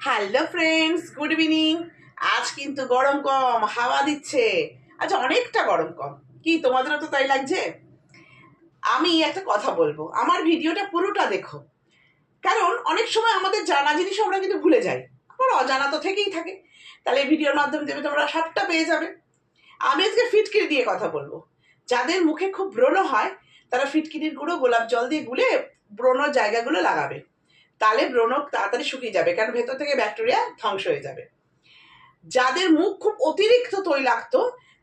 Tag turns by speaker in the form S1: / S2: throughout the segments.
S1: Hello friends, good evening. আজ কিন্তু গরম কম, হাওয়া দিচ্ছে। আজ অনেকটা গরম কম। কি তোমাদেরও তো তাই লাগছে? আমি একটা কথা বলবো, আমার ভিডিওটা পুরোটা দেখো। কারণ অনেক সময় আমাদের জানা জিনিস আমরা কিন্তু ভুলে যাই, আবার অজানা তো থেকেই থাকে। তাহলে এই ভিডিওর মাধ্যমে দেবে তোমরা সবটা পেয়ে যাবে। আমি আজকে ফিটকিরি দিয়ে কথা বলবো। যাদের মুখে খুব ব্রণ হয় তারা ফিটকিরির গুঁড়ো গোলাপ জল দিয়ে গুলে ব্রণ জায়গাগুলো লাগাবে। তাহলে ব্রণ তাড়াতাড়ি শুকিয়ে যাবে, কারণ ভেতর থেকে ব্যাকটেরিয়া ধ্বংস হয়ে যাবে। যাদের মুখ খুব অতিরিক্ত তৈলাক্ত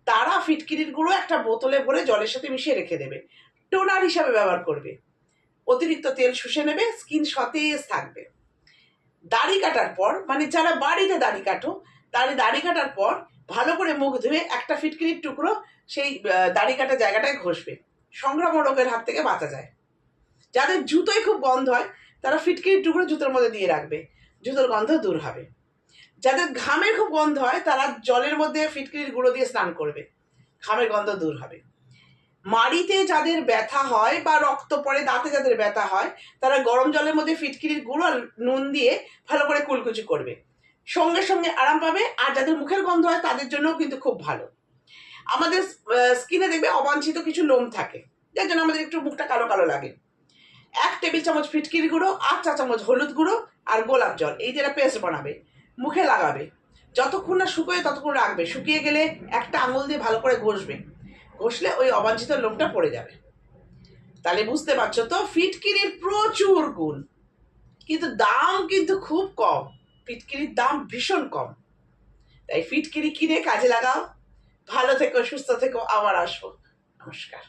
S1: তারা ফিটকিরির গুঁড়ো একটা বোতলে ভরে জলের সাথে মিশিয়ে রেখে দেবে, টোনার হিসাবে ব্যবহার করবে। অতিরিক্ত তেল শুষে নেবে, স্কিন সতেজ থাকবে। দাড়ি কাটার পর, মানে যারা বাড়িতে দাড়ি কাটো, তারা দাড়ি কাটার পর ভালো করে মুখ ধুয়ে একটা ফিটকিরির টুকরো সেই দাড়ি কাটা জায়গাটায় ঘষবে। সংক্রামক রোগের হাত থেকে বাঁচা যায়। যাদের জুতোয় খুব গন্ধ হয় তারা ফিটকিরির টুকরো জুতোর মধ্যে দিয়ে রাখবে, জুতোর গন্ধ দূর হবে। যাদের ঘামের খুব গন্ধ হয় তারা জলের মধ্যে ফিটকিরির গুঁড়ো দিয়ে স্নান করবে, ঘামের গন্ধ দূর হবে। মাড়িতে যাদের ব্যথা হয় বা রক্ত পড়ে, দাঁতে যাদের ব্যথা হয়, তারা গরম জলের মধ্যে ফিটকিরির গুঁড়ো আর নুন দিয়ে ভালো করে কুলকুচি করবে, সঙ্গে সঙ্গে আরাম পাবে। আর যাদের মুখের গন্ধ হয় তাদের জন্যও কিন্তু খুব ভালো। আমাদের স্কিনে দেখবে অবাঞ্ছিত কিছু লোম থাকে, যার জন্য আমাদের একটু মুখটা কালো কালো লাগে। 1 টেবিল চামচ ফিটকিরি গুঁড়ো, 8 চা চামচ হলুদ গুঁড়ো আর গোলাপ জল, এই যেটা পেস্ট বানাবে, মুখে লাগাবে। যতক্ষণ না শুকোয় ততক্ষণ রাখবে। শুকিয়ে গেলে একটা আঙুল দিয়ে ভালো করে ঘষবে, ঘষলে ওই অবাঞ্ছিত লোমটা পড়ে যাবে। তাহলে বুঝতে পারছো তো, ফিটকিরির প্রচুর গুণ, কিন্তু দাম কিন্তু খুব কম। ফিটকিরির দাম ভীষণ কম। তাই ফিটকিরি কিনে কাজে লাগাও। ভালো থেকো, সুস্থ থেকো, আবার আসবো। নমস্কার।